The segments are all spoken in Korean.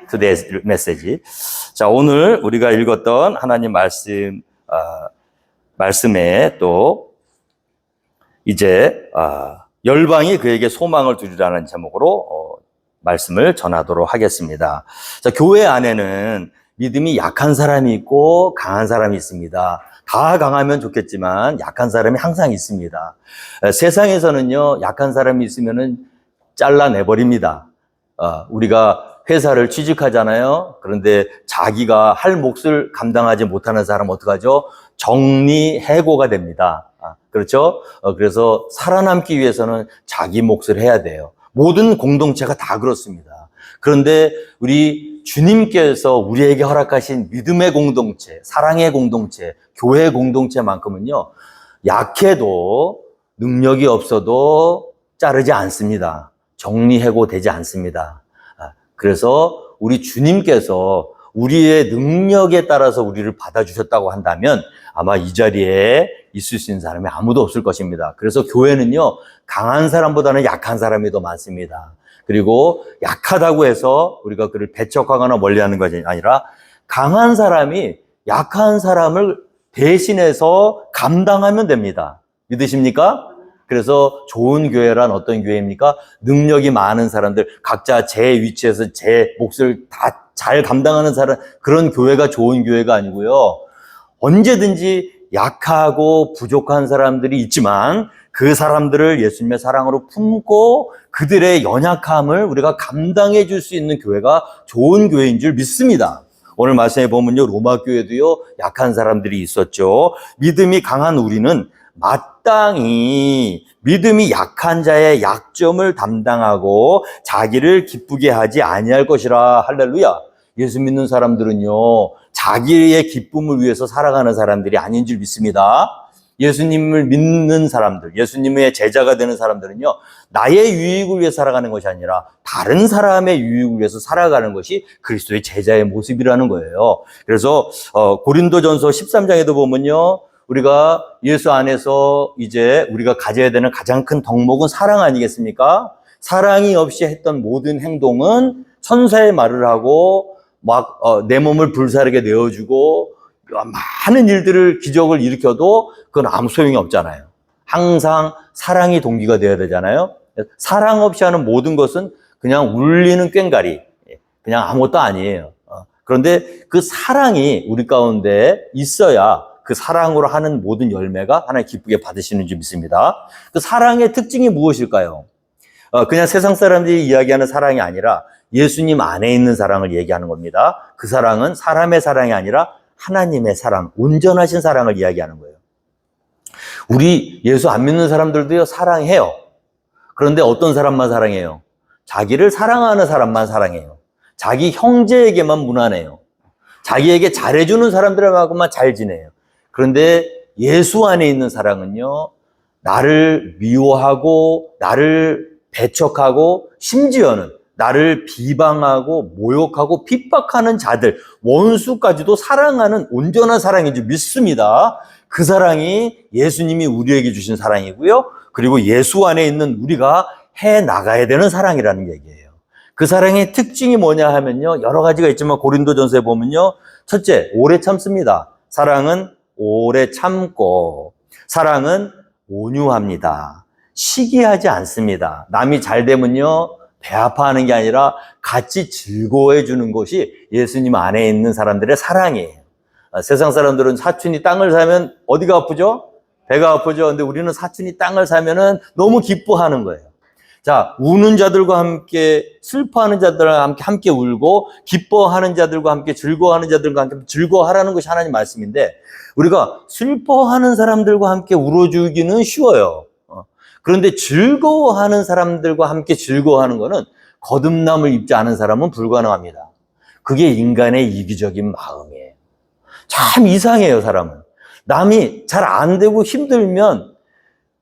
Today's message. 자, 오늘 우리가 읽었던 하나님 말씀에 또 이제 열방이 그에게 소망을 두리라는 제목으로 말씀을 전하도록 하겠습니다. 자, 교회 안에는 믿음이 약한 사람이 있고 강한 사람이 있습니다. 다 강하면 좋겠지만 약한 사람이 항상 있습니다. 세상에서는요, 약한 사람이 있으면은 잘라내버립니다. 우리가 회사를 취직하잖아요. 그런데 자기가 할 몫을 감당하지 못하는 사람은 어떡하죠? 정리해고가 됩니다. 그렇죠? 그래서 살아남기 위해서는 자기 몫을 해야 돼요. 모든 공동체가 다 그렇습니다. 그런데 우리 주님께서 우리에게 허락하신 믿음의 공동체, 사랑의 공동체, 교회 공동체만큼은요, 약해도 능력이 없어도 자르지 않습니다. 정리해고되지 않습니다. 그래서 우리 주님께서 우리의 능력에 따라서 우리를 받아주셨다고 한다면 아마 이 자리에 있을 수 있는 사람이 아무도 없을 것입니다. 그래서 교회는요, 강한 사람보다는 약한 사람이 더 많습니다. 그리고 약하다고 해서 우리가 그를 배척하거나 멀리하는 것이 아니라 강한 사람이 약한 사람을 대신해서 감당하면 됩니다. 믿으십니까? 그래서 좋은 교회란 어떤 교회입니까? 능력이 많은 사람들, 각자 제 위치에서 제 몫을 다 잘 감당하는 사람, 그런 교회가 좋은 교회가 아니고요. 언제든지 약하고 부족한 사람들이 있지만 그 사람들을 예수님의 사랑으로 품고 그들의 연약함을 우리가 감당해 줄 수 있는 교회가 좋은 교회인 줄 믿습니다. 오늘 말씀에 보면요, 로마 교회도요, 약한 사람들이 있었죠. 믿음이 강한 우리는 마땅히 믿음이 약한 자의 약점을 담당하고 자기를 기쁘게 하지 아니할 것이라. 할렐루야. 예수 믿는 사람들은요, 자기의 기쁨을 위해서 살아가는 사람들이 아닌 줄 믿습니다. 예수님을 믿는 사람들, 예수님의 제자가 되는 사람들은요, 나의 유익을 위해 살아가는 것이 아니라 다른 사람의 유익을 위해서 살아가는 것이 그리스도의 제자의 모습이라는 거예요. 그래서 고린도전서 13장에도 보면요, 우리가 예수 안에서 이제 우리가 가져야 되는 가장 큰 덕목은 사랑 아니겠습니까? 사랑이 없이 했던 모든 행동은 천사의 말을 하고 막 내 몸을 불사르게 내어주고 많은 일들을 기적을 일으켜도 그건 아무 소용이 없잖아요. 항상 사랑이 동기가 되어야 되잖아요. 사랑 없이 하는 모든 것은 그냥 울리는 꽹과리, 그냥 아무것도 아니에요. 그런데 그 사랑이 우리 가운데 있어야 그 사랑으로 하는 모든 열매가 하나님 기쁘게 받으시는 줄 믿습니다. 그 사랑의 특징이 무엇일까요? 그냥 세상 사람들이 이야기하는 사랑이 아니라 예수님 안에 있는 사랑을 얘기하는 겁니다. 그 사랑은 사람의 사랑이 아니라 하나님의 사랑, 온전하신 사랑을 이야기하는 거예요. 우리 예수 안 믿는 사람들도요, 사랑해요. 그런데 어떤 사람만 사랑해요? 자기를 사랑하는 사람만 사랑해요. 자기 형제에게만 무난해요. 자기에게 잘해주는 사람들하고만 잘 지내요. 그런데 예수 안에 있는 사랑은요, 나를 미워하고 나를 배척하고 심지어는 나를 비방하고 모욕하고 핍박하는 자들, 원수까지도 사랑하는 온전한 사랑인 줄 믿습니다. 그 사랑이 예수님이 우리에게 주신 사랑이고요. 그리고 예수 안에 있는 우리가 해 나가야 되는 사랑이라는 얘기예요. 그 사랑의 특징이 뭐냐 하면요, 여러 가지가 있지만 고린도전서에 보면요, 첫째, 오래 참습니다. 사랑은 오래 참고, 사랑은 온유합니다. 시기하지 않습니다. 남이 잘 되면요, 배 아파하는 게 아니라 같이 즐거워해 주는 것이 예수님 안에 있는 사람들의 사랑이에요. 세상 사람들은 사촌이 땅을 사면 어디가 아프죠? 배가 아프죠. 근데 우리는 사촌이 땅을 사면은 너무 기뻐하는 거예요. 자, 우는 자들과 함께, 슬퍼하는 자들과 함께 울고, 기뻐하는 자들과 함께, 즐거워하는 자들과 함께 즐거워하라는 것이 하나님 말씀인데, 우리가 슬퍼하는 사람들과 함께 울어주기는 쉬워요. 그런데 즐거워하는 사람들과 함께 즐거워하는 것은 거듭남을 입지 않은 사람은 불가능합니다. 그게 인간의 이기적인 마음이에요. 참 이상해요, 사람은. 남이 잘 안 되고 힘들면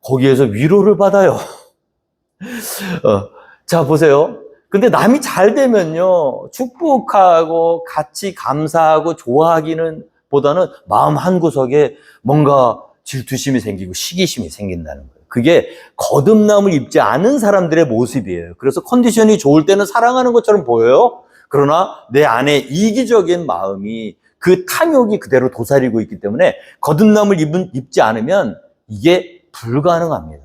거기에서 위로를 받아요. 자, 보세요. 근데 남이 잘 되면요, 축복하고 같이 감사하고 좋아하기는 보다는 마음 한구석에 뭔가 질투심이 생기고 시기심이 생긴다는 거예요. 그게 거듭남을 입지 않은 사람들의 모습이에요. 그래서 컨디션이 좋을 때는 사랑하는 것처럼 보여요. 그러나 내 안에 이기적인 마음이 그 탐욕이 그대로 도사리고 있기 때문에 거듭남을 입지 않으면 이게 불가능합니다.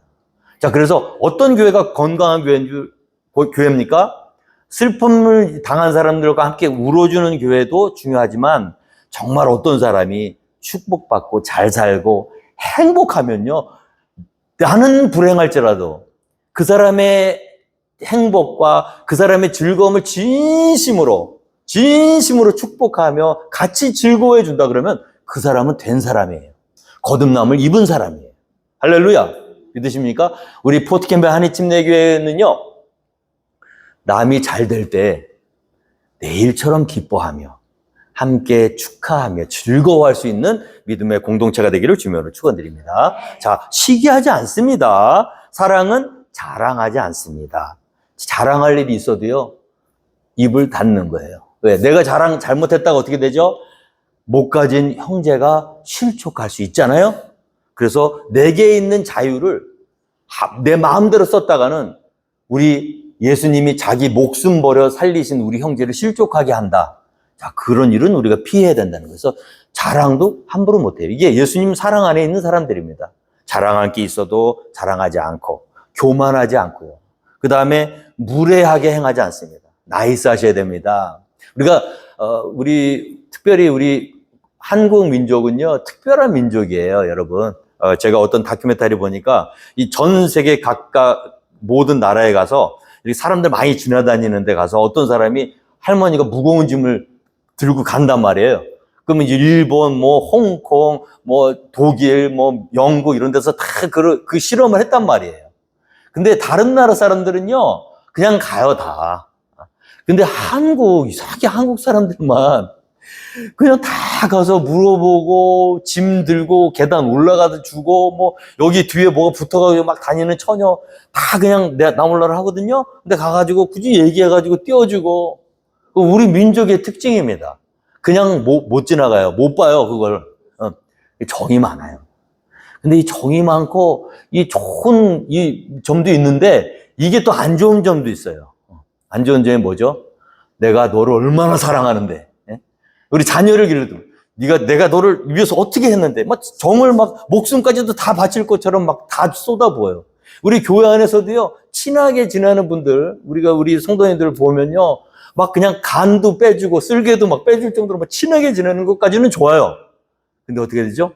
자, 그래서 어떤 교회가 건강한 교회입니까? 슬픔을 당한 사람들과 함께 울어주는 교회도 중요하지만 정말 어떤 사람이 축복받고 잘 살고 행복하면요, 나는 불행할지라도 그 사람의 행복과 그 사람의 즐거움을 진심으로 축복하며 같이 즐거워해 준다 그러면 그 사람은 된 사람이에요. 거듭남을 입은 사람이에요. 할렐루야. 믿으십니까? 우리 포트캠프 한인침례교회는요, 남이 잘 될 때 내일처럼 기뻐하며 함께 축하하며 즐거워할 수 있는 믿음의 공동체가 되기를 주님으로 축원드립니다. 자, 시기하지 않습니다. 사랑은 자랑하지 않습니다. 자랑할 일이 있어도요, 입을 닫는 거예요. 왜? 내가 자랑 잘못했다가 어떻게 되죠? 못 가진 형제가 실족할 수 있잖아요. 그래서 내게 있는 자유를 내 마음대로 썼다가는 우리 예수님이 자기 목숨 버려 살리신 우리 형제를 실족하게 한다. 자, 그런 일은 우리가 피해야 된다는 거예요. 그래서 자랑도 함부로 못해요. 이게 예수님 사랑 안에 있는 사람들입니다. 자랑할 게 있어도 자랑하지 않고 교만하지 않고요. 그 다음에 무례하게 행하지 않습니다. 나이스하셔야 됩니다. 특별히 우리 한국 민족은요, 특별한 민족이에요, 여러분. 제가 어떤 다큐멘터리 보니까 이 전 세계 각각 모든 나라에 가서 이렇게 사람들 많이 지나다니는 데 가서 어떤 사람이 할머니가 무거운 짐을 들고 간단 말이에요. 그러면 일본, 홍콩, 독일, 영국 이런 데서 다 그 실험을 했단 말이에요. 근데 다른 나라 사람들은요, 그냥 가요, 다. 근데 이상하게 한국 사람들만 그냥 다 가서 물어보고, 짐 들고, 계단 올라가도 주고, 여기 뒤에 뭐가 붙어가지고 막 다니는 처녀, 다 그냥 나 몰라라 하거든요? 근데 가가지고 굳이 얘기해가지고 띄워주고, 우리 민족의 특징입니다. 그냥 못 지나가요. 못 봐요, 그걸. 정이 많아요. 근데 이 정이 많고, 이 좋은 점도 있는데, 이게 또 안 좋은 점도 있어요. 안 좋은 점이 뭐죠? 내가 너를 얼마나 사랑하는데, 우리 자녀를 기르도 내가 너를 위해서 어떻게 했는데 정을 목숨까지도 다 바칠 것처럼 다 쏟아부어요. 우리 교회 안에서도요, 친하게 지내는 분들, 우리 성도님들 보면요, 그냥 간도 빼주고 쓸개도 빼줄 정도로 친하게 지내는 것까지는 좋아요. 근데 어떻게 되죠?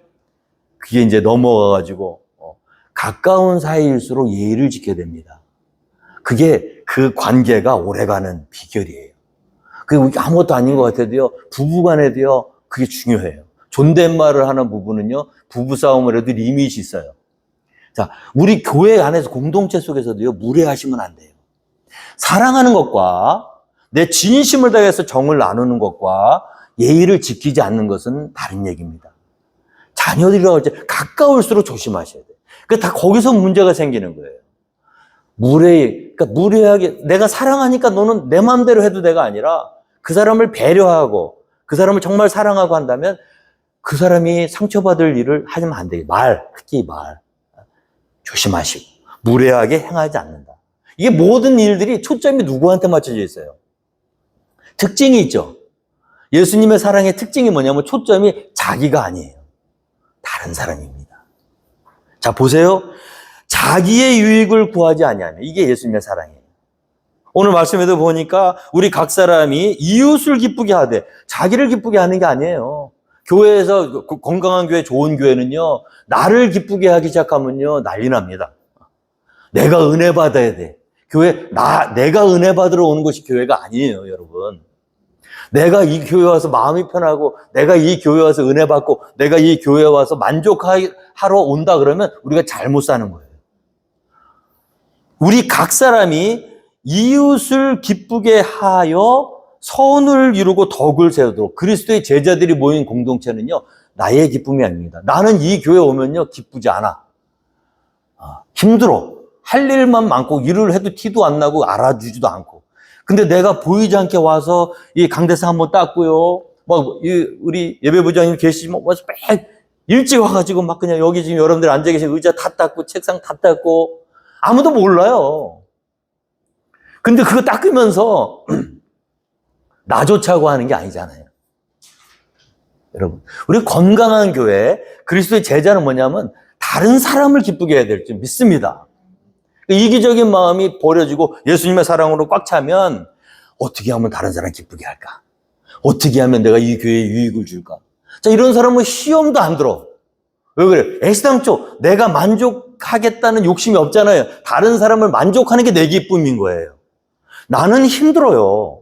그게 이제 넘어가가지고 가까운 사이일수록 예의를 지켜야 됩니다. 그게 그 관계가 오래가는 비결이에요. 그게 아무것도 아닌 것 같아도요, 부부간에도요, 그게 중요해요. 존댓말을 하는 부부는요, 부부싸움을 해도 리밋이 있어요. 자, 우리 교회 안에서 공동체 속에서도요, 무례하시면 안 돼요. 사랑하는 것과 내 진심을 다해서 정을 나누는 것과 예의를 지키지 않는 것은 다른 얘기입니다. 자녀들이라고 할 때 가까울수록 조심하셔야 돼요. 다 거기서 문제가 생기는 거예요. 그러니까 무례하게, 내가 사랑하니까 너는 내 마음대로 해도 돼가 아니라 그 사람을 배려하고 그 사람을 정말 사랑하고 한다면 그 사람이 상처받을 일을 하면 안 돼요. 특히 말. 조심하시고 무례하게 행하지 않는다. 이게 모든 일들이 초점이 누구한테 맞춰져 있어요? 특징이 있죠. 예수님의 사랑의 특징이 뭐냐면 초점이 자기가 아니에요. 다른 사람입니다. 자, 보세요. 자기의 유익을 구하지 아니하며, 이게 예수님의 사랑이에요. 오늘 말씀에도 보니까 우리 각 사람이 이웃을 기쁘게 하되 자기를 기쁘게 하는 게 아니에요. 교회에서 건강한 교회, 좋은 교회는요, 나를 기쁘게 하기 시작하면요, 난리 납니다. 내가 은혜 받아야 돼. 내가 은혜 받으러 오는 것이 교회가 아니에요, 여러분. 내가 이 교회 와서 마음이 편하고, 내가 이 교회 와서 은혜 받고, 내가 이 교회 와서 만족하러 온다 그러면 우리가 잘못 사는 거예요. 우리 각 사람이 이웃을 기쁘게 하여 선을 이루고 덕을 세우도록, 그리스도의 제자들이 모인 공동체는요, 나의 기쁨이 아닙니다. 나는 이 교회 오면요, 기쁘지 않아. 힘들어. 할 일만 많고 일을 해도 티도 안 나고 알아주지도 않고. 근데 내가 보이지 않게 와서 이 강대상 한번 땄고요. 우리 예배부장님 계시면 와서 매 일찍 와가지고 그냥 여기 지금 여러분들 앉아 계신 의자 다 닦고 책상 다 닦고 아무도 몰라요. 근데 그거 닦으면서 나 좋자고 하는 게 아니잖아요. 여러분, 우리 건강한 교회, 그리스도의 제자는 뭐냐면 다른 사람을 기쁘게 해야 될 줄 믿습니다. 이기적인 마음이 버려지고 예수님의 사랑으로 꽉 차면 어떻게 하면 다른 사람 기쁘게 할까? 어떻게 하면 내가 이 교회에 유익을 줄까? 자, 이런 사람은 시험도 안 들어. 왜 그래? 애시당초 내가 만족하겠다는 욕심이 없잖아요. 다른 사람을 만족하는 게 내 기쁨인 거예요. 나는 힘들어요.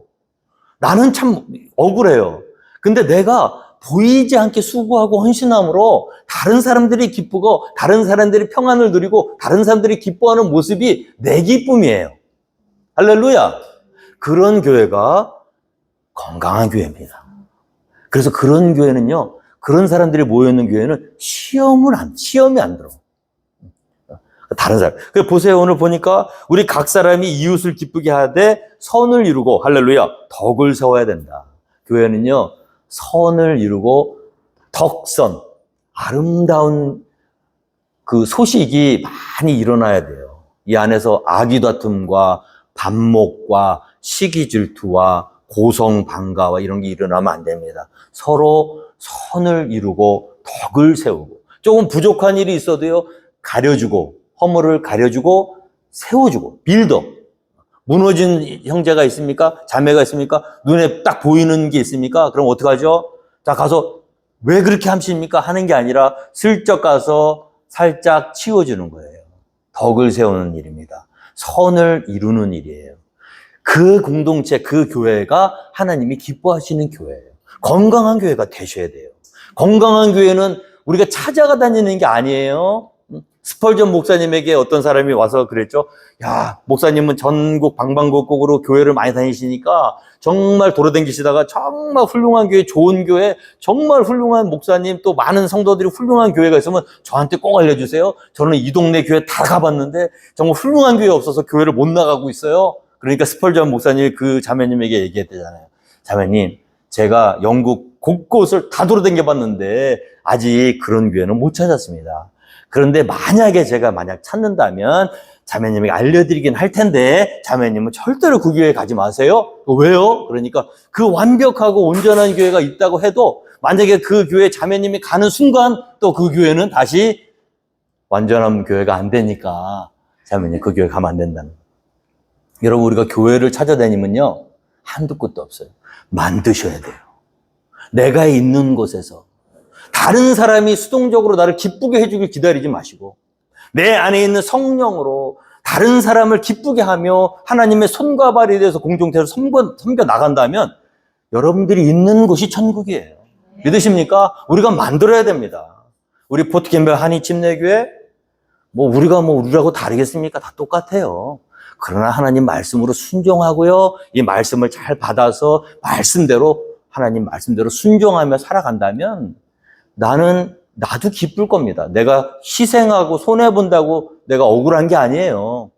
나는 참 억울해요. 근데 내가 보이지 않게 수고하고 헌신함으로 다른 사람들이 기쁘고 다른 사람들이 평안을 누리고 다른 사람들이 기뻐하는 모습이 내 기쁨이에요. 할렐루야. 그런 교회가 건강한 교회입니다. 그래서 그런 교회는요, 그런 사람들이 모여있는 교회는 시험이 안 들어. 다른 사람. 그래서 보세요. 오늘 보니까 우리 각 사람이 이웃을 기쁘게 하되 선을 이루고, 할렐루야, 덕을 세워야 된다. 교회는요, 선을 이루고 덕선, 아름다운 그 소식이 많이 일어나야 돼요. 이 안에서 아귀다툼과 반목과 시기질투와 고성방가와 이런 게 일어나면 안 됩니다. 서로 선을 이루고 덕을 세우고, 조금 부족한 일이 있어도요, 가려주고, 허물을 가려주고 세워주고, 빌더. 무너진 형제가 있습니까? 자매가 있습니까? 눈에 딱 보이는 게 있습니까? 그럼 어떡하죠? 자, 가서 왜 그렇게 하십니까? 하는 게 아니라 슬쩍 가서 살짝 치워주는 거예요. 덕을 세우는 일입니다. 선을 이루는 일이에요. 그 공동체, 그 교회가 하나님이 기뻐하시는 교회예요. 건강한 교회가 되셔야 돼요. 건강한 교회는 우리가 찾아가 다니는 게 아니에요. 스펄전 목사님에게 어떤 사람이 와서 그랬죠. 야, 목사님은 전국 방방곡곡으로 교회를 많이 다니시니까 정말 돌아다니시다가 정말 훌륭한 교회, 좋은 교회, 정말 훌륭한 목사님, 또 많은 성도들이 훌륭한 교회가 있으면 저한테 꼭 알려주세요. 저는 이 동네 교회 다 가봤는데 정말 훌륭한 교회 없어서 교회를 못 나가고 있어요. 그러니까 스펄전 목사님이 그 자매님에게 얘기했대잖아요. 자매님, 제가 영국 곳곳을 다 돌아다녀봤는데 아직 그런 교회는 못 찾았습니다. 그런데 만약에 제가 찾는다면 자매님에게 알려드리긴 할 텐데 자매님은 절대로 그 교회 가지 마세요. 왜요? 그러니까 그 완벽하고 온전한 교회가 있다고 해도 만약에 그 교회 자매님이 가는 순간 또 그 교회는 다시 완전한 교회가 안 되니까 자매님 그 교회 가면 안 된다는 거예요. 여러분, 우리가 교회를 찾아다니면요, 한두 끝도 없어요. 만드셔야 돼요. 내가 있는 곳에서 다른 사람이 수동적으로 나를 기쁘게 해주길 기다리지 마시고 내 안에 있는 성령으로 다른 사람을 기쁘게 하며 하나님의 손과 발이 돼서 공동체를 섬겨 나간다면 여러분들이 있는 곳이 천국이에요. 믿으십니까? 우리가 만들어야 됩니다. 우리 포트캠벨 한인침례교회 우리라고 다르겠습니까? 다 똑같아요. 그러나 하나님 말씀으로 순종하고요, 이 말씀을 잘 받아서 하나님 말씀대로 순종하며 살아간다면 나도 기쁠 겁니다. 내가 희생하고 손해본다고 내가 억울한 게 아니에요.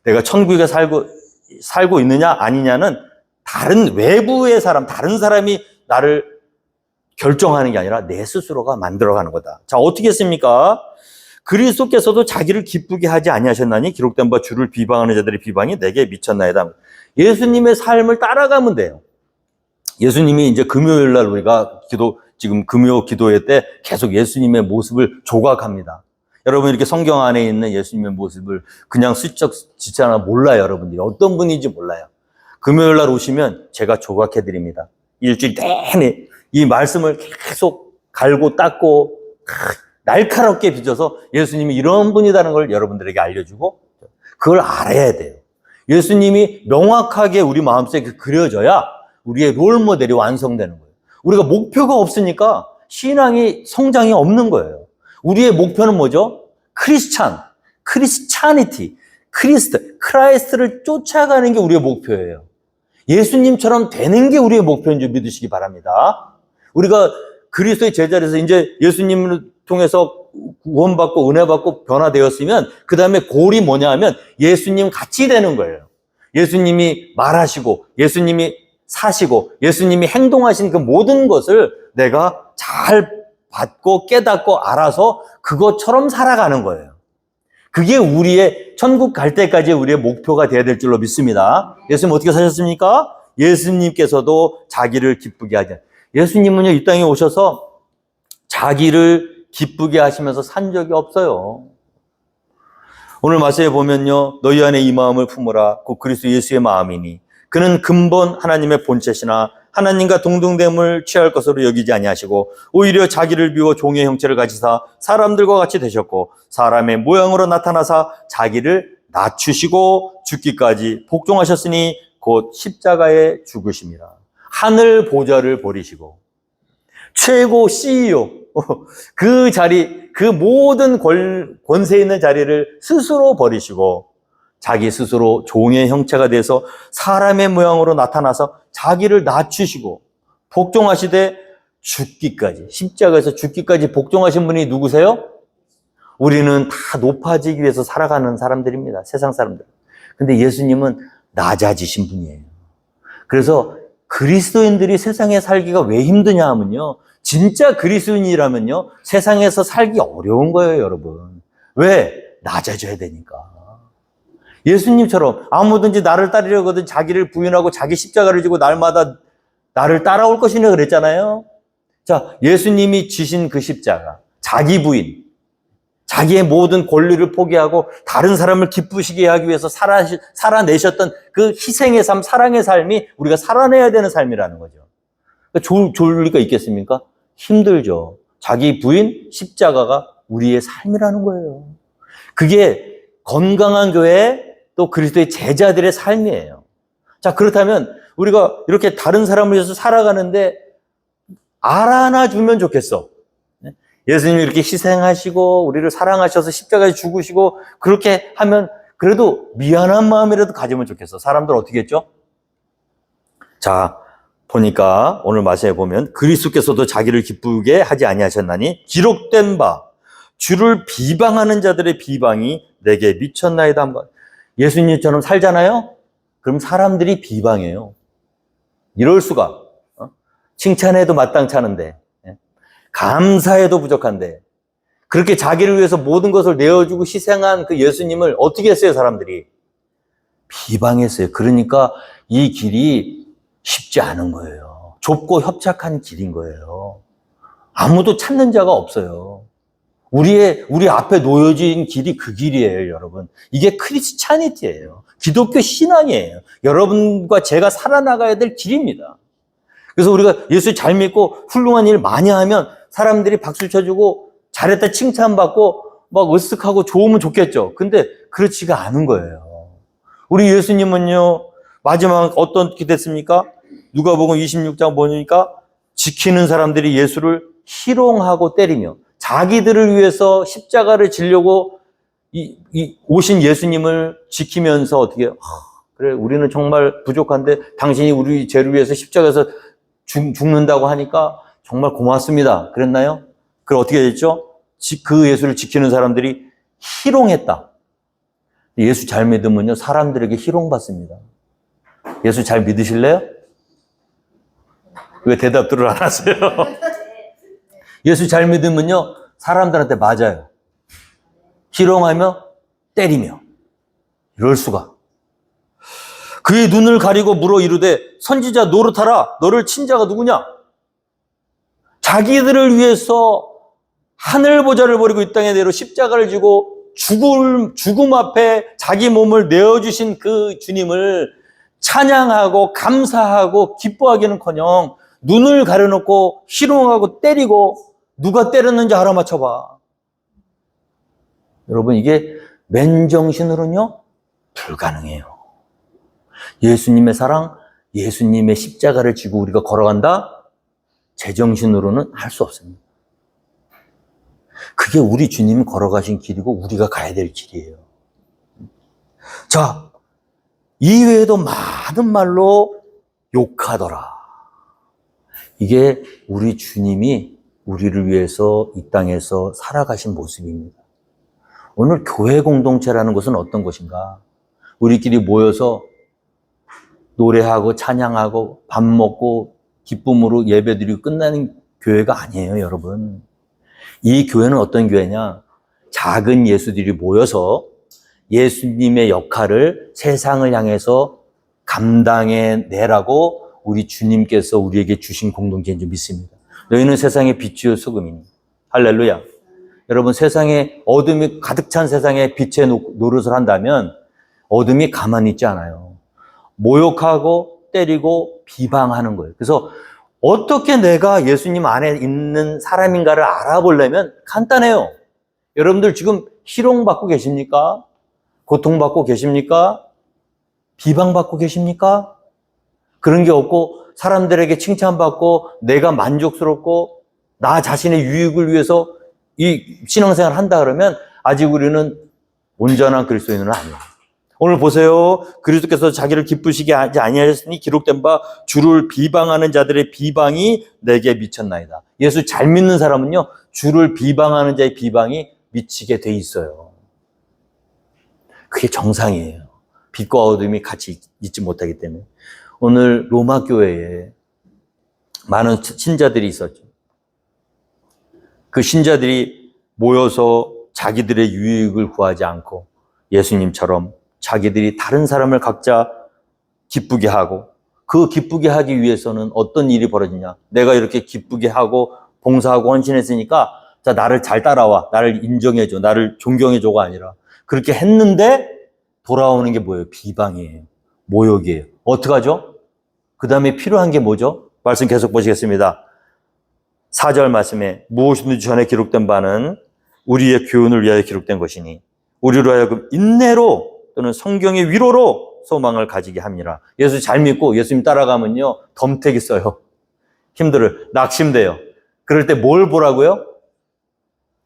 내가 천국에 살고 있느냐 아니냐는 다른 외부의 사람, 다른 사람이 나를 결정하는 게 아니라 내 스스로가 만들어가는 거다. 자, 어떻게 했습니까? 그리스도께서도 자기를 기쁘게 하지 아니하셨나니 기록된 바 주를 비방하는 자들의 비방이 내게 미쳤나이다. 예수님의 삶을 따라가면 돼요. 예수님이 이제 금요일 날 우리가 지금 금요 기도회 때 계속 예수님의 모습을 조각합니다. 여러분, 이렇게 성경 안에 있는 예수님의 모습을 그냥 슬쩍 지나나 몰라요. 여러분들이 어떤 분인지 몰라요. 금요일 날 오시면 제가 조각해 드립니다. 일주일 내내 이 말씀을 계속 갈고 닦고 날카롭게 빚어서 예수님이 이런 분이라는 걸 여러분들에게 알려주고, 그걸 알아야 돼요. 예수님이 명확하게 우리 마음속에 그려져야 우리의 롤 모델이 완성되는 거예요. 우리가 목표가 없으니까 신앙이 성장이 없는 거예요. 우리의 목표는 뭐죠? 크리스찬이티, 크라이스트를 쫓아가는 게 우리의 목표예요. 예수님처럼 되는 게 우리의 목표인 줄 믿으시기 바랍니다. 우리가 그리스도의 제자로서 이제 예수님을 통해서 구원받고 은혜받고 변화되었으면 그 다음에 골이 뭐냐 하면 예수님 같이 되는 거예요. 예수님이 말하시고 예수님이 사시고 예수님이 행동하신 그 모든 것을 내가 잘 받고 깨닫고 알아서 그것처럼 살아가는 거예요. 그게 우리의 천국 갈 때까지 우리의 목표가 되어야 될 줄로 믿습니다. 예수님 어떻게 사셨습니까? 예수님께서도 자기를 기쁘게 하지 않아요. 예수님은요, 이 땅에 오셔서 자기를 기쁘게 하시면서 산 적이 없어요. 오늘 말씀에 보면요, 너희 안에 이 마음을 품으라. 곧 그리스도 예수의 마음이니 그는 근본 하나님의 본체시나 하나님과 동등됨을 취할 것으로 여기지 아니하시고 오히려 자기를 비워 종의 형체를 가지사 사람들과 같이 되셨고 사람의 모양으로 나타나사 자기를 낮추시고 죽기까지 복종하셨으니 곧 십자가에 죽으심이라. 하늘 보좌를 버리시고 최고 CEO 그 자리, 그 모든 권세 있는 자리를 스스로 버리시고 자기 스스로 종의 형체가 돼서 사람의 모양으로 나타나서 자기를 낮추시고 복종하시되 죽기까지, 십자가에서 죽기까지 복종하신 분이 누구세요? 우리는 다 높아지기 위해서 살아가는 사람들입니다. 세상 사람들. 근데 예수님은 낮아지신 분이에요. 그래서 그리스도인들이 세상에 살기가 왜 힘드냐 하면요, 진짜 그리스도인이라면요, 세상에서 살기 어려운 거예요, 여러분. 왜? 낮아져야 되니까. 예수님처럼 아무든지 나를 따르려거든 자기를 부인하고 자기 십자가를 지고 날마다 나를 따라올 것이냐 그랬잖아요. 자, 예수님이 지신 그 십자가, 자기 부인, 자기의 모든 권리를 포기하고 다른 사람을 기쁘시게 하기 위해서 살아내셨던 그 희생의 삶, 사랑의 삶이 우리가 살아내야 되는 삶이라는 거죠. 그러니까 좋을 리가 있겠습니까? 힘들죠. 자기 부인, 십자가가 우리의 삶이라는 거예요. 그게 건강한 교회, 또 그리스도의 제자들의 삶이에요. 자, 그렇다면 우리가 이렇게 다른 사람을 위해서 살아가는데 알아나 주면 좋겠어. 예수님이 이렇게 희생하시고 우리를 사랑하셔서 십자가에 죽으시고 그렇게 하면 그래도 미안한 마음이라도 가지면 좋겠어. 사람들 어떻게 했죠? 자, 보니까 오늘 말씀에 보면 그리스도께서도 자기를 기쁘게 하지 아니하셨나니 기록된 바 주를 비방하는 자들의 비방이 내게 미쳤나이다. 한번 예수님처럼 살잖아요? 그럼 사람들이 비방해요. 이럴 수가. 칭찬해도 마땅치 않은데, 감사해도 부족한데, 그렇게 자기를 위해서 모든 것을 내어주고 희생한 그 예수님을 어떻게 했어요, 사람들이? 비방했어요. 그러니까 이 길이 쉽지 않은 거예요. 좁고 협착한 길인 거예요. 아무도 찾는 자가 없어요. 우리 앞에 놓여진 길이 그 길이에요, 여러분. 이게 크리스찬이티예요. 기독교 신앙이에요. 여러분과 제가 살아나가야 될 길입니다. 그래서 우리가 예수 잘 믿고 훌륭한 일 많이 하면 사람들이 박수 쳐주고 잘했다 칭찬받고 막 으쓱하고 좋으면 좋겠죠. 근데 그렇지가 않은 거예요. 우리 예수님은요, 마지막 어떻게 됐습니까? 누가복음 26장 보니까 지키는 사람들이 예수를 희롱하고 때리며 자기들을 위해서 십자가를 지려고 오신 예수님을 지키면서 어떻게 그래 우리는 정말 부족한데 당신이 우리 죄를 위해서 십자가에서 죽는다고 하니까 정말 고맙습니다. 그랬나요? 그럼 어떻게 됐죠? 그 예수를 지키는 사람들이 희롱했다. 예수 잘 믿으면요 사람들에게 희롱받습니다. 예수 잘 믿으실래요? 왜 대답들을 안 하세요? 예수 잘 믿으면요 사람들한테 맞아요. 희롱하며 때리며. 이럴 수가. 그의 눈을 가리고 물어 이르되 선지자 노릇하라. 너를 친 자가 누구냐? 자기들을 위해서 하늘 보좌를 버리고 이 땅에 내려 십자가를 지고 죽음 앞에 자기 몸을 내어주신 그 주님을 찬양하고 감사하고 기뻐하기는커녕 눈을 가려놓고 희롱하고 때리고 누가 때렸는지 알아맞혀봐. 여러분 이게 맨정신으로는요 불가능해요. 예수님의 사랑, 예수님의 십자가를 지고 우리가 걸어간다? 제정신으로는 할 수 없습니다. 그게 우리 주님이 걸어가신 길이고 우리가 가야 될 길이에요. 자, 이외에도 많은 말로 욕하더라. 이게 우리 주님이 우리를 위해서 이 땅에서 살아가신 모습입니다. 오늘 교회 공동체라는 것은 어떤 것인가? 우리끼리 모여서 노래하고 찬양하고 밥 먹고 기쁨으로 예배드리고 끝나는 교회가 아니에요, 여러분. 이 교회는 어떤 교회냐? 작은 예수들이 모여서 예수님의 역할을 세상을 향해서 감당해내라고 우리 주님께서 우리에게 주신 공동체인 줄 믿습니다. 너희는 세상의 빛이요 소금이니. 할렐루야. 여러분, 세상에 어둠이 가득 찬 세상에 빛의 노릇을 한다면 어둠이 가만히 있지 않아요. 모욕하고 때리고 비방하는 거예요. 그래서 어떻게 내가 예수님 안에 있는 사람인가를 알아보려면 간단해요. 여러분들 지금 희롱받고 계십니까? 고통받고 계십니까? 비방받고 계십니까? 그런 게 없고 사람들에게 칭찬받고 내가 만족스럽고 나 자신의 유익을 위해서 이 신앙생활을 한다 그러면 아직 우리는 온전한 그리스도인은 아니에요. 오늘 보세요. 그리스도께서 자기를 기쁘시게 하지 아니하였으니 기록된 바 주를 비방하는 자들의 비방이 내게 미쳤나이다. 예수 잘 믿는 사람은요, 주를 비방하는 자의 비방이 미치게 돼 있어요. 그게 정상이에요. 빛과 어둠이 같이 있지 못하기 때문에. 오늘 로마 교회에 많은 신자들이 있었죠. 그 신자들이 모여서 자기들의 유익을 구하지 않고 예수님처럼 자기들이 다른 사람을 각자 기쁘게 하고, 그 기쁘게 하기 위해서는 어떤 일이 벌어지냐. 내가 이렇게 기쁘게 하고 봉사하고 헌신했으니까 자, 나를 잘 따라와, 나를 인정해줘, 나를 존경해줘가 아니라 그렇게 했는데 돌아오는 게 뭐예요? 비방이에요. 모욕이에요. 어떡하죠? 그 다음에 필요한 게 뭐죠? 말씀 계속 보시겠습니다. 4절 말씀에 무엇이든지 전에 기록된 바는 우리의 교훈을 위하여 기록된 것이니 우리로 하여금 인내로 또는 성경의 위로로 소망을 가지게 합니다. 예수 잘 믿고 예수님 따라가면요, 덤태기 써요. 힘들어요. 낙심돼요. 그럴 때 뭘 보라고요?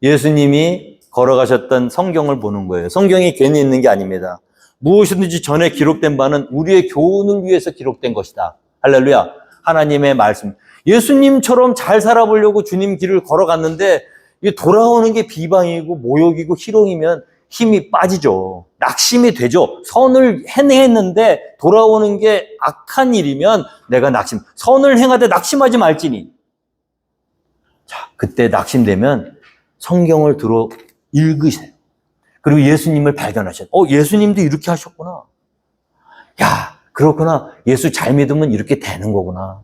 예수님이 걸어가셨던 성경을 보는 거예요. 성경이 괜히 있는 게 아닙니다. 무엇이든지 전에 기록된 바는 우리의 교훈을 위해서 기록된 것이다. 할렐루야. 하나님의 말씀. 예수님처럼 잘 살아보려고 주님 길을 걸어갔는데 돌아오는 게 비방이고 모욕이고 희롱이면 힘이 빠지죠. 낙심이 되죠. 선을 행했는데 돌아오는 게 악한 일이면 내가 선을 행하되 낙심하지 말지니. 자, 그때 낙심되면 성경을 들어 읽으세요. 그리고 예수님을 발견하셔요. 예수님도 이렇게 하셨구나. 야, 그렇구나. 예수 잘 믿으면 이렇게 되는 거구나.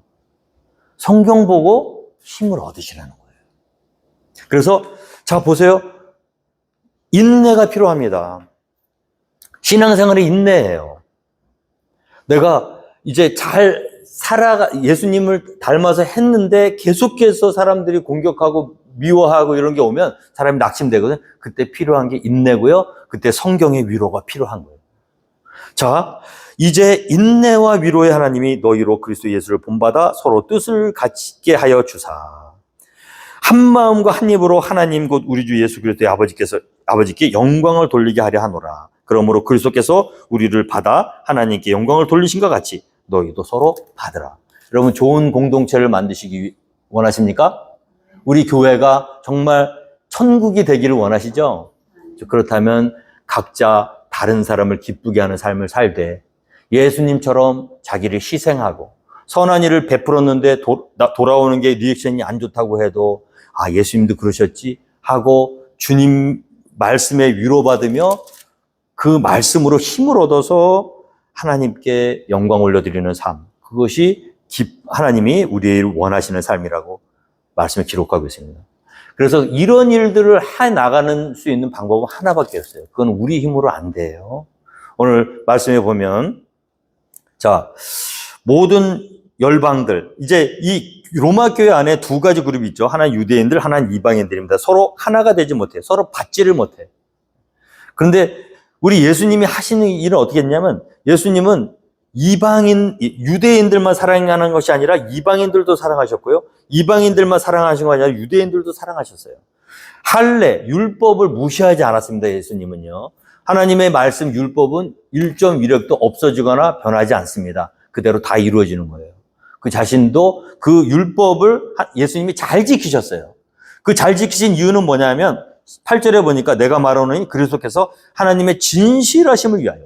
성경 보고 힘을 얻으시라는 거예요. 그래서 자, 보세요. 인내가 필요합니다. 신앙생활이 인내예요. 내가 이제 잘 예수님을 닮아서 했는데 계속해서 사람들이 공격하고 미워하고 이런 게 오면 사람이 낙심되거든. 그때 필요한 게 인내고요. 그때 성경의 위로가 필요한 거예요. 자, 이제 인내와 위로의 하나님이 너희로 그리스도 예수를 본받아 서로 뜻을 같게 하여 주사. 한 마음과 한 입으로 하나님 곧 우리 주 예수 그리스도의 아버지께 영광을 돌리게 하려 하노라. 그러므로 그리스도께서 우리를 받아 하나님께 영광을 돌리신 것 같이 너희도 서로 받으라. 여러분, 좋은 공동체를 만드시기 원하십니까? 우리 교회가 정말 천국이 되기를 원하시죠? 그렇다면 각자 다른 사람을 기쁘게 하는 삶을 살되 예수님처럼 자기를 희생하고 선한 일을 베풀었는데 돌아오는 게 리액션이 안 좋다고 해도 예수님도 그러셨지 하고 주님 말씀에 위로받으며 그 말씀으로 힘을 얻어서 하나님께 영광 올려드리는 삶, 그것이 하나님이 우리를 원하시는 삶이라고 말씀에 기록하고 있습니다. 그래서 이런 일들을 해나가는 수 있는 방법은 하나밖에 없어요. 그건 우리 힘으로 안 돼요. 오늘 말씀에 보면 자, 모든 열방들, 이제 이 로마 교회 안에 두 가지 그룹이 있죠. 하나는 유대인들, 하나는 이방인들입니다. 서로 하나가 되지 못해요. 서로 받지를 못해요. 그런데 우리 예수님이 하시는 일은 어떻게 했냐면 예수님은 유대인들만 사랑하는 것이 아니라 이방인들도 사랑하셨고요. 이방인들만 사랑하신 것이 아니라 유대인들도 사랑하셨어요. 할례, 율법을 무시하지 않았습니다. 예수님은요. 하나님의 말씀 율법은 1점 위력도 없어지거나 변하지 않습니다. 그대로 다 이루어지는 거예요. 그 자신도 그 율법을 예수님이 잘 지키셨어요. 그 잘 지키신 이유는 뭐냐면 8절에 보니까 내가 말하노니 그리스도께서 하나님의 진실하심을 위하여.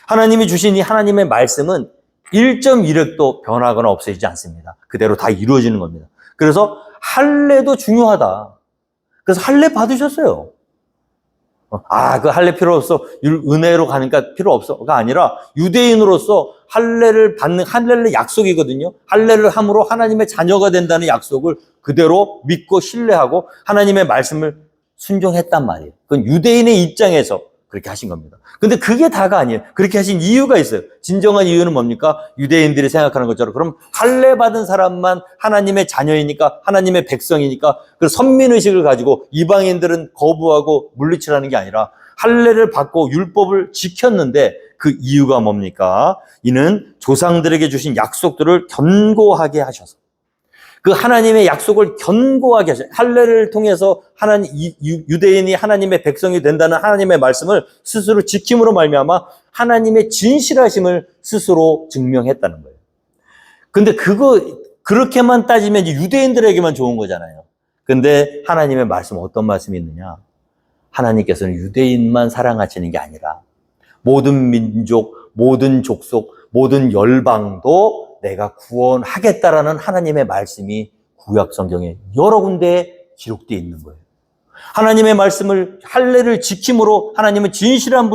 하나님이 주신 이 하나님의 말씀은 1점 위력도 변하거나 없어지지 않습니다. 그대로 다 이루어지는 겁니다. 그래서 할례도 중요하다. 그래서 할례 받으셨어요. 그 할례 필요 없어. 은혜로 가니까 필요 없어가 아니라 유대인으로서 할례를 약속이거든요. 할례를 함으로 하나님의 자녀가 된다는 약속을 그대로 믿고 신뢰하고 하나님의 말씀을 순종했단 말이에요. 그건 유대인의 입장에서 그렇게 하신 겁니다. 근데 그게 다가 아니에요. 그렇게 하신 이유가 있어요. 진정한 이유는 뭡니까? 유대인들이 생각하는 것처럼 그럼 할례 받은 사람만 하나님의 자녀이니까 하나님의 백성이니까 그 선민의식을 가지고 이방인들은 거부하고 물리치라는 게 아니라 할례를 받고 율법을 지켰는데 그 이유가 뭡니까? 이는 조상들에게 주신 약속들을 견고하게 하셔서 그 하나님의 약속을 견고하게 하셔서 할례를 통해서 유대인이 하나님의 백성이 된다는 하나님의 말씀을 스스로 지킴으로 말미암아 하나님의 진실하심을 스스로 증명했다는 거예요. 근데 그렇게만 따지면 이제 유대인들에게만 좋은 거잖아요. 근데 하나님의 말씀은 어떤 말씀이 있느냐? 하나님께서는 유대인만 사랑하시는 게 아니라 모든 민족, 모든 족속, 모든 열방도 내가 구원하겠다라는 하나님의 말씀이 구약 성경에 여러 군데에 기록되어 있는 거예요. 하나님의 말씀을 할례를 지킴으로 하나님은 진실한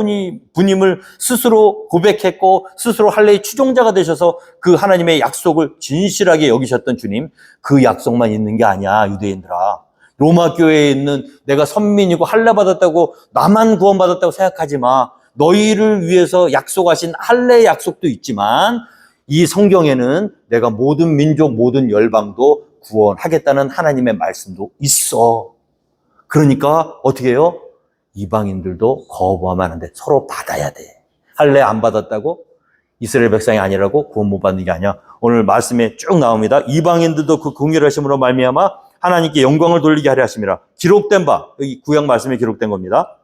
분임을 스스로 고백했고 스스로 할례의 추종자가 되셔서 그 하나님의 약속을 진실하게 여기셨던 주님, 그 약속만 있는 게 아니야. 유대인들아, 로마 교회에 있는 내가 선민이고 할례 받았다고 나만 구원받았다고 생각하지 마. 너희를 위해서 약속하신 할례의 약속도 있지만 이 성경에는 내가 모든 민족, 모든 열방도 구원하겠다는 하나님의 말씀도 있어. 그러니까 어떻게 해요? 이방인들도 거부하면 안 돼. 서로 받아야 돼. 할례 안 받았다고 이스라엘 백성이 아니라고 구원 못 받는 게 아니야. 오늘 말씀에 쭉 나옵니다. 이방인들도 그 긍휼하심으로 말미암아 하나님께 영광을 돌리게 하려 하심이라. 기록된 바, 여기 구약 말씀에 기록된 겁니다.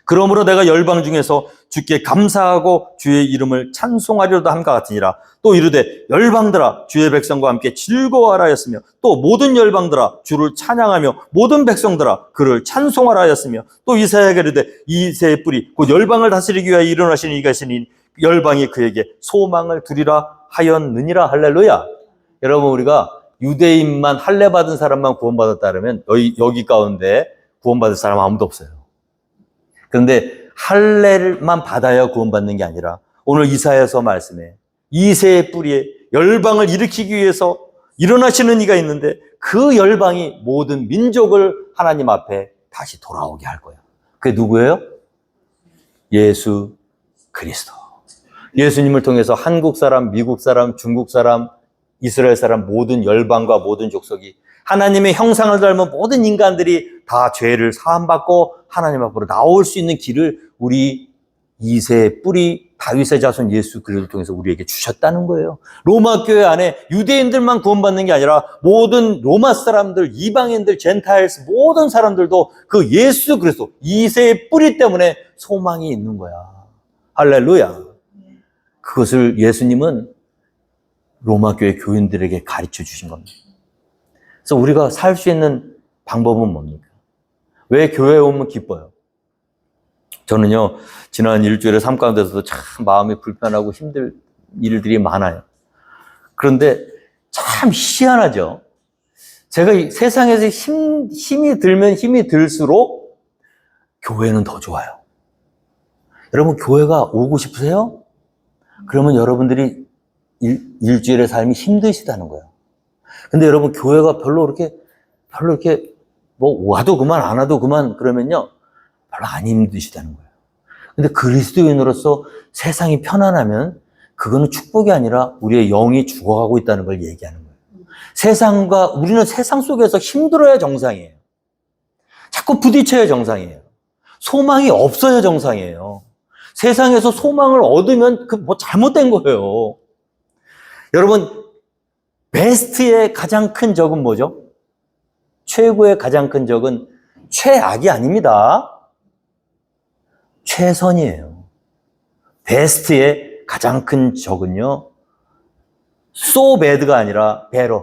그러므로 내가 열방 중에서 주께 감사하고 주의 이름을 찬송하려도 함과 같으니라. 또 이르되 열방들아 주의 백성과 함께 즐거워하라 하였으며 또 모든 열방들아 주를 찬양하며 모든 백성들아 그를 찬송하라 하였으며 또 이사야에게 이르되 이새의 뿌리 곧 열방을 다스리기 위하여 일어나시는 이가 있으니 열방이 그에게 소망을 두리라 하였느니라. 할렐루야. 여러분, 우리가 유대인만 할례 받은 사람만 구원받았다 그러면 여기 가운데 구원받을 사람 아무도 없어요. 그런데 할례만 받아야 구원받는 게 아니라 오늘 이사야서 말씀에 이새의 뿌리에 열방을 일으키기 위해서 일어나시는 이가 있는데 그 열방이 모든 민족을 하나님 앞에 다시 돌아오게 할 거예요. 그게 누구예요? 예수 그리스도. 예수님을 통해서 한국 사람, 미국 사람, 중국 사람, 이스라엘 사람 모든 열방과 모든 족속이 하나님의 형상을 닮은 모든 인간들이 다 죄를 사함받고 하나님 앞으로 나올 수 있는 길을 우리 이새의 뿌리 다윗의 자손 예수 그리스도를 통해서 우리에게 주셨다는 거예요. 로마 교회 안에 유대인들만 구원받는 게 아니라 모든 로마 사람들, 이방인들, 젠타일스 모든 사람들도 그 예수 그리스도 이새의 뿌리 때문에 소망이 있는 거야. 할렐루야. 그것을 예수님은 로마 교회 교인들에게 가르쳐 주신 겁니다. 그래서 우리가 살 수 있는 방법은 뭡니까? 왜 교회에 오면 기뻐요? 저는요, 지난 일주일에 삶 가운데서도 참 마음이 불편하고 힘들 일들이 많아요. 그런데 참 희한하죠? 제가 이 세상에서 힘이 들면 힘이 들수록 교회는 더 좋아요. 여러분, 교회가 오고 싶으세요? 그러면 여러분들이 일주일의 삶이 힘드시다는 거예요. 근데 여러분, 교회가 별로 이렇게 뭐 와도 그만 안 와도 그만 그러면요 별로 안 힘드시다는 거예요. 근데 그리스도인으로서 세상이 편안하면 그거는 축복이 아니라 우리의 영이 죽어가고 있다는 걸 얘기하는 거예요. 우리는 세상 속에서 힘들어야 정상이에요. 자꾸 부딪혀야 정상이에요. 소망이 없어야 정상이에요. 세상에서 소망을 얻으면 뭐 잘못된 거예요. 여러분, 베스트의 가장 큰 적은 뭐죠? 최고의 가장 큰 적은 최악이 아닙니다. 최선이에요. 베스트의 가장 큰 적은요, so bad가 아니라 better.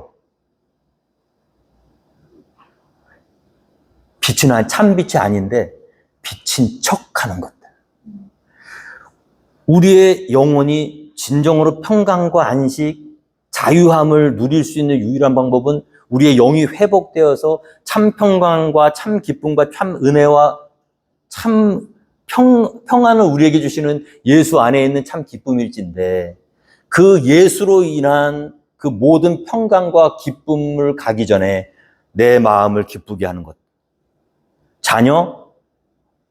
빛은 참빛이 아닌데 빛인 척하는 것들. 우리의 영혼이 진정으로 평강과 안식, 자유함을 누릴 수 있는 유일한 방법은 우리의 영이 회복되어서 참 평강과 참 기쁨과 참 은혜와 참 평안을 우리에게 주시는 예수 안에 있는 참 기쁨일진데 그 예수로 인한 그 모든 평강과 기쁨을 가기 전에 내 마음을 기쁘게 하는 것. 자녀,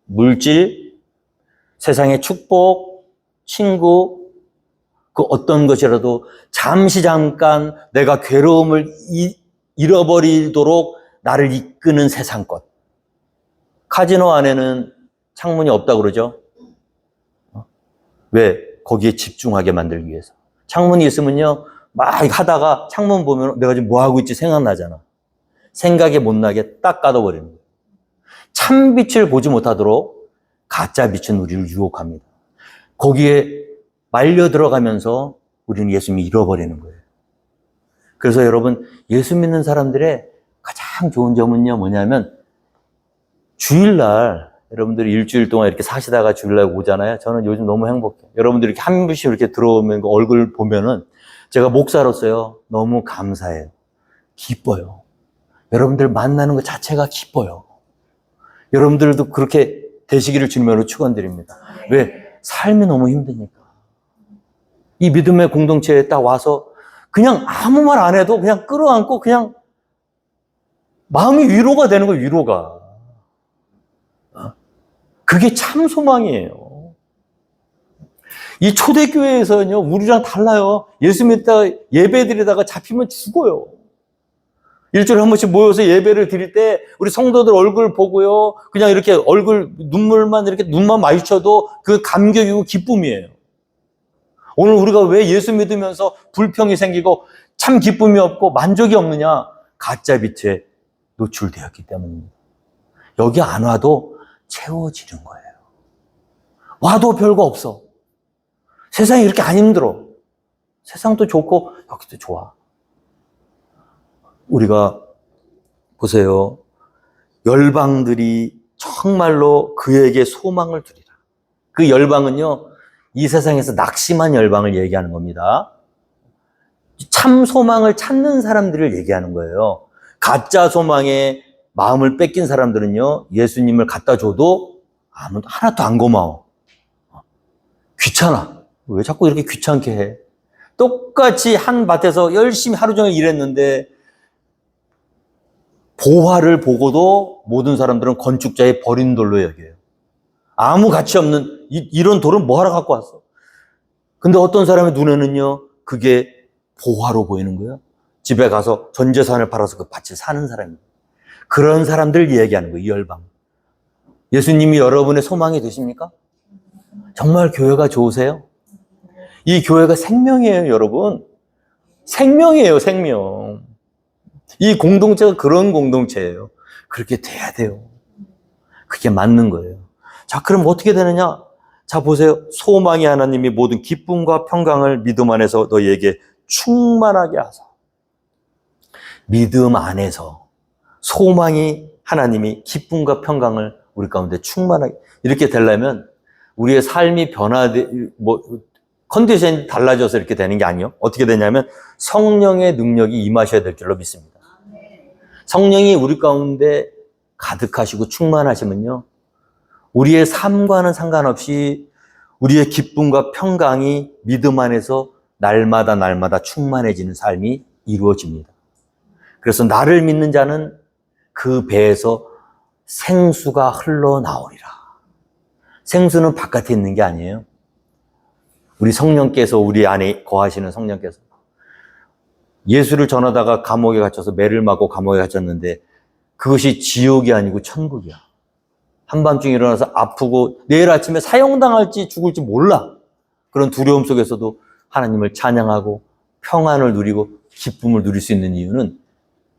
물질, 세상의 축복, 친구, 그 어떤 것이라도 잠시 잠깐 내가 괴로움을 잃어버리도록 나를 이끄는 세상 것. 카지노 안에는 창문이 없다고 그러죠? 왜? 거기에 집중하게 만들기 위해서. 창문이 있으면요, 막 하다가 창문 보면 내가 지금 뭐 하고 있지 생각나잖아. 생각이 못 나게 딱 가둬버리는 거예요. 참 빛을 보지 못하도록 가짜 빛은 우리를 유혹합니다. 거기에 말려 들어가면서 우리는 예수님을 잃어버리는 거예요. 그래서 여러분, 예수 믿는 사람들의 가장 좋은 점은요, 뭐냐면 주일날 여러분들이 일주일 동안 이렇게 사시다가 주일날 오잖아요. 저는 요즘 너무 행복해요. 여러분들이 이렇게 한 분씩 이렇게 들어오면 그 얼굴 보면은 제가 목사로서요, 너무 감사해요. 기뻐요. 여러분들 만나는 것 자체가 기뻐요. 여러분들도 그렇게 되시기를 주님으로 축원드립니다. 왜? 삶이 너무 힘드니까. 이 믿음의 공동체에 딱 와서 그냥 아무 말 안 해도 그냥 끌어안고 그냥 마음이 위로가 되는 거예요, 위로가. 그게 참 소망이에요. 이 초대교회에서는요, 우리랑 달라요. 예수 믿다가 예배 드리다가 잡히면 죽어요. 일주일에 한 번씩 모여서 예배를 드릴 때 우리 성도들 얼굴 보고요, 그냥 이렇게 얼굴 눈물만 이렇게 눈만 마주쳐도 그 감격이고 기쁨이에요. 오늘 우리가 왜 예수 믿으면서 불평이 생기고 참 기쁨이 없고 만족이 없느냐? 가짜 빛에 노출되었기 때문입니다. 여기 안 와도 채워지는 거예요. 와도 별거 없어. 세상이 이렇게 안 힘들어. 세상도 좋고 여기도 좋아. 우리가 보세요. 열방들이 정말로 그에게 소망을 두리라. 그 열방은요, 이 세상에서 낙심한 열방을 얘기하는 겁니다. 참 소망을 찾는 사람들을 얘기하는 거예요. 가짜 소망에 마음을 뺏긴 사람들은요, 예수님을 갖다 줘도 하나도 안 고마워. 귀찮아. 왜 자꾸 이렇게 귀찮게 해? 똑같이 한 밭에서 열심히 하루 종일 일했는데 보화를 보고도 모든 사람들은 건축자의 버린 돌로 여겨요. 아무 가치 없는 이런 돌은 뭐하러 갖고 왔어? 근데 어떤 사람의 눈에는요, 그게 보화로 보이는 거예요. 집에 가서 전 재산을 팔아서 그 밭을 사는 사람이에요. 그런 사람들 얘기하는 거예요, 이 열방. 예수님이 여러분의 소망이 되십니까? 정말 교회가 좋으세요? 이 교회가 생명이에요, 여러분. 생명이에요, 생명. 이 공동체가 그런 공동체예요. 그렇게 돼야 돼요. 그게 맞는 거예요. 자, 그럼 어떻게 되느냐? 자, 보세요. 소망이 하나님이 모든 기쁨과 평강을 믿음 안에서 너희에게 충만하게 하사. 믿음 안에서 소망이 하나님이 기쁨과 평강을 우리 가운데 충만하게, 이렇게 되려면 우리의 삶이 컨디션이 달라져서 이렇게 되는 게 아니에요. 어떻게 되냐면 성령의 능력이 임하셔야 될 줄로 믿습니다. 성령이 우리 가운데 가득하시고 충만하시면요, 우리의 삶과는 상관없이 우리의 기쁨과 평강이 믿음 안에서 날마다 충만해지는 삶이 이루어집니다. 그래서 나를 믿는 자는 그 배에서 생수가 흘러나오리라. 생수는 바깥에 있는 게 아니에요. 우리 성령께서, 우리 안에 거하시는 성령께서 예수를 전하다가 감옥에 갇혀서 매를 맞고 감옥에 갇혔는데 그것이 지옥이 아니고 천국이야. 한밤중에 일어나서 아프고 내일 아침에 사형당할지 죽을지 몰라. 그런 두려움 속에서도 하나님을 찬양하고 평안을 누리고 기쁨을 누릴 수 있는 이유는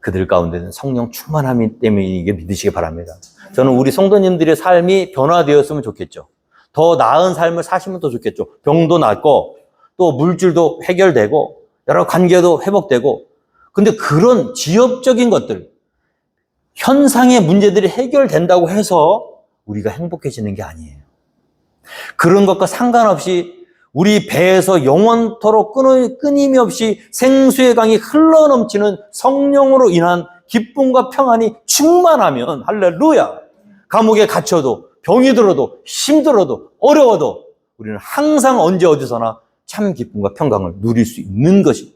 그들 가운데는 성령 충만함이 때문이게 믿으시기 바랍니다. 저는 우리 성도님들의 삶이 변화되었으면 좋겠죠. 더 나은 삶을 사시면 더 좋겠죠. 병도 낫고 또 물질도 해결되고 여러 관계도 회복되고. 근데 그런 지엽적인 것들, 현상의 문제들이 해결된다고 해서 우리가 행복해지는 게 아니에요. 그런 것과 상관없이 우리 배에서 영원토록 끊임이 없이 생수의 강이 흘러넘치는 성령으로 인한 기쁨과 평안이 충만하면, 할렐루야, 감옥에 갇혀도 병이 들어도 힘들어도 어려워도 우리는 항상 언제 어디서나 참 기쁨과 평강을 누릴 수 있는 것이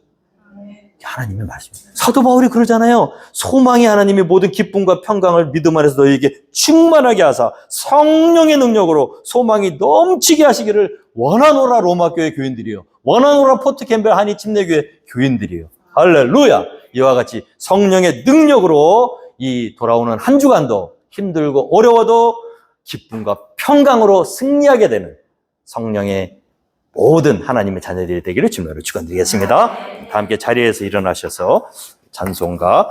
하나님의 말씀입니다. 사도 바울이 그러잖아요. 소망이 하나님의 모든 기쁨과 평강을 믿음 안에서 너희에게 충만하게 하사 성령의 능력으로 소망이 넘치게 하시기를 원하노라. 로마교회 교인들이요. 원하노라. 포트캠벨 한인 침례교회 교인들이요. 할렐루야. 이와 같이 성령의 능력으로 이 돌아오는 한 주간도 힘들고 어려워도 기쁨과 평강으로 승리하게 되는 성령의 모든 하나님의 자녀들이 되기를 주님으로 축원드리겠습니다. 다 함께 자리에서 일어나셔서 찬송가